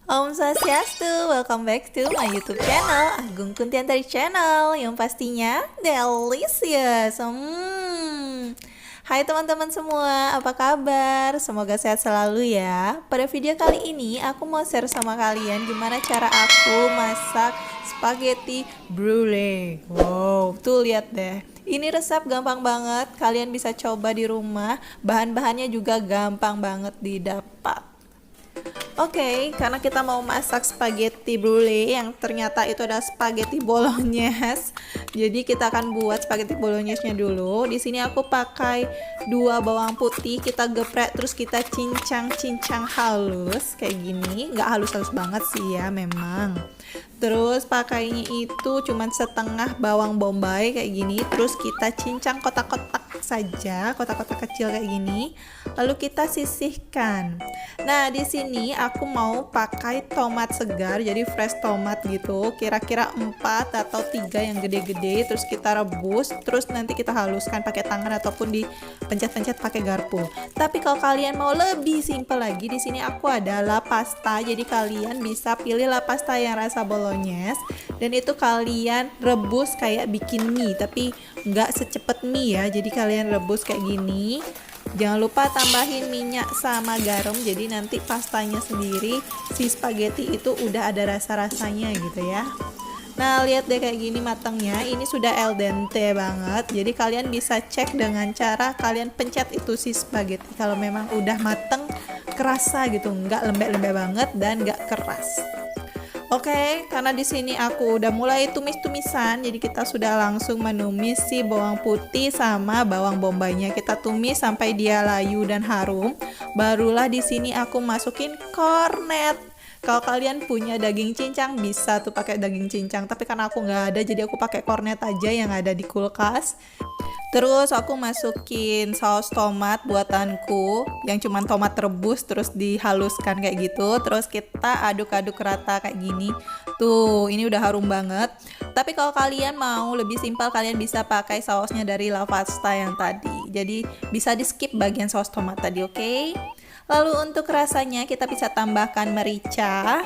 Om Swastiastu, welcome back to my YouTube channel, Agung Kuntiantari Channel, yang pastinya delicious. Hai teman-teman semua, apa kabar? Semoga sehat selalu ya. Pada video kali ini aku mau share sama kalian gimana cara aku masak spaghetti brulee. Wow, tuh lihat deh. Ini resep gampang banget, kalian bisa coba di rumah. Bahan-bahannya juga gampang banget didapat. Oke, karena kita mau masak spaghetti brulee yang ternyata itu adalah spaghetti bolognese. Jadi kita akan buat spaghetti bolognese-nya dulu. Di sini aku pakai 2 bawang putih, kita geprek terus kita cincang-cincang halus kayak gini. Nggak halus-halus banget sih ya memang. Terus pakainya itu cuman setengah bawang bombay kayak gini. Terus kita cincang kotak-kotak saja, kotak-kotak kecil kayak gini. Lalu kita sisihkan. Nah, di sini aku mau pakai tomat segar, jadi fresh tomat gitu. Kira-kira 4 atau 3 yang gede-gede. Terus kita rebus, terus nanti kita haluskan pakai tangan ataupun dipencet-pencet pakai garpu. Tapi kalau kalian mau lebih simple lagi, di sini aku ada la pasta. Jadi kalian bisa pilih la pasta yang rasa bolognese dan itu kalian rebus kayak bikin mie, tapi nggak secepat mie ya. Jadi kalian rebus kayak gini. Jangan lupa tambahin minyak sama garam, jadi nanti pastanya sendiri si spaghetti itu udah ada rasa-rasanya gitu ya. Nah, lihat deh kayak gini matangnya, ini sudah al dente banget. Jadi kalian bisa cek dengan cara kalian pencet itu si spaghetti. Kalau memang udah mateng, kerasa gitu, nggak lembek-lembek banget dan nggak keras. Oke, karena di sini aku udah mulai tumis-tumisan, jadi kita sudah langsung menumis si bawang putih sama bawang bombaynya. Kita tumis sampai dia layu dan harum. Barulah di sini aku masukin kornet. Kalau kalian punya daging cincang bisa tuh pakai daging cincang, tapi karena aku nggak ada, jadi aku pakai kornet aja yang ada di kulkas. Terus aku masukin saus tomat buatanku yang cuman tomat rebus terus dihaluskan kayak gitu. Terus kita aduk-aduk rata kayak gini. Tuh, ini udah harum banget. Tapi kalau kalian mau lebih simpel, kalian bisa pakai sausnya dari la pasta yang tadi. Jadi bisa di skip bagian saus tomat tadi, oke? Lalu untuk rasanya kita bisa tambahkan merica.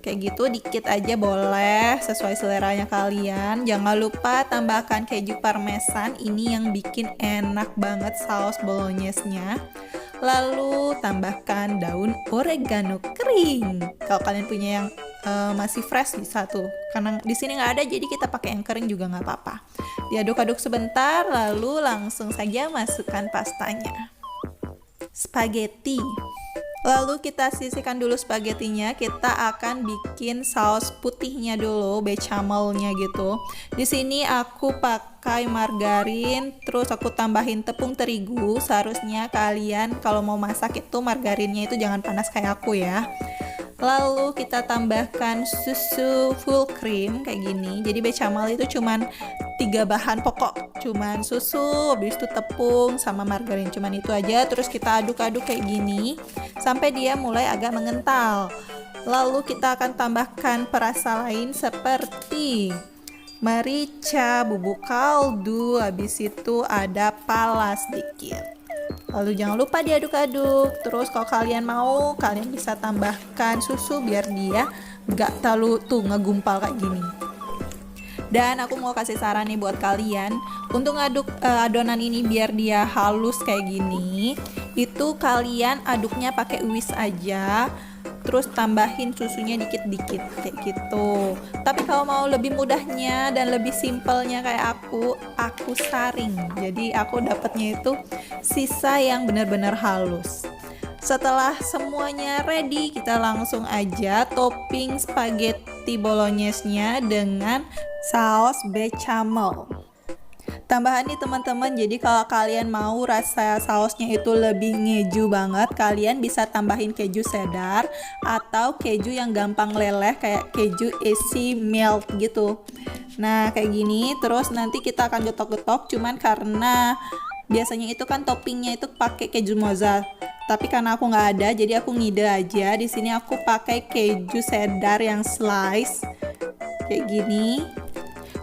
Kayak gitu dikit aja boleh, sesuai seleranya kalian. Jangan lupa tambahkan keju parmesan, ini yang bikin enak banget saus bolognese-nya. Lalu tambahkan daun oregano kering. Kalau kalian punya yang masih fresh bisa tuh. Karena di sini nggak ada, jadi kita pakai yang kering juga nggak apa-apa. Diaduk-aduk sebentar, lalu langsung saja masukkan pastanya. Spaghetti. Lalu kita sisihkan dulu spagettinya, kita akan bikin saus putihnya dulu, bechamelnya gitu. Di sini aku pakai margarin, terus aku tambahin tepung terigu. Seharusnya kalian kalau mau masak itu margarinnya itu jangan panas kayak aku ya. Lalu kita tambahkan susu full cream kayak gini. Jadi bechamel itu cuman 3 bahan pokok, cuman susu, habis itu tepung sama margarin, cuman itu aja. Terus kita aduk-aduk kayak gini sampai dia mulai agak mengental. Lalu kita akan tambahkan perasa lain seperti merica, bubuk kaldu, habis itu ada pala sedikit. Lalu jangan lupa diaduk-aduk. Terus kalau kalian mau, kalian bisa tambahkan susu biar dia nggak terlalu tuh ngegumpal kayak gini. Dan aku mau kasih saran nih buat kalian, untuk ngaduk adonan ini biar dia halus kayak gini, itu kalian aduknya pakai whisk aja. Terus tambahin susunya dikit-dikit kayak gitu. Tapi kalau mau lebih mudahnya dan lebih simpelnya kayak aku saring. Jadi aku dapatnya itu sisa yang benar-benar halus. Setelah semuanya ready, kita langsung aja topping spaghetti bolognese-nya dengan saus bechamel. Tambahan nih teman-teman, jadi kalau kalian mau rasa sausnya itu lebih ngeju banget, kalian bisa tambahin keju cheddar atau keju yang gampang leleh kayak keju easy melt gitu. Nah kayak gini, terus nanti kita akan getok-getok, cuman karena biasanya itu kan toppingnya itu pakai keju mozzarella. Tapi karena aku nggak ada, jadi aku ngide aja. Di sini aku pakai keju cheddar yang slice kayak gini.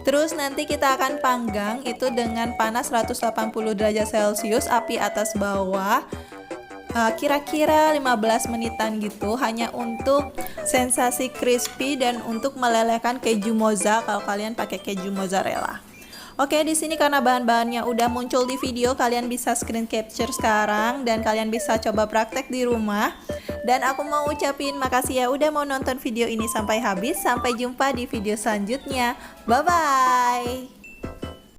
Terus nanti kita akan panggang itu dengan panas 180 derajat Celcius, api atas bawah. kira-kira 15 menitan gitu, hanya untuk sensasi crispy dan untuk melelehkan keju mozza kalau kalian pakai keju mozzarella. Oke, di sini karena bahan-bahannya udah muncul di video, kalian bisa screen capture sekarang dan kalian bisa coba praktek di rumah. Dan aku mau ucapin makasih ya udah mau nonton video ini sampai habis. Sampai jumpa di video selanjutnya. Bye bye.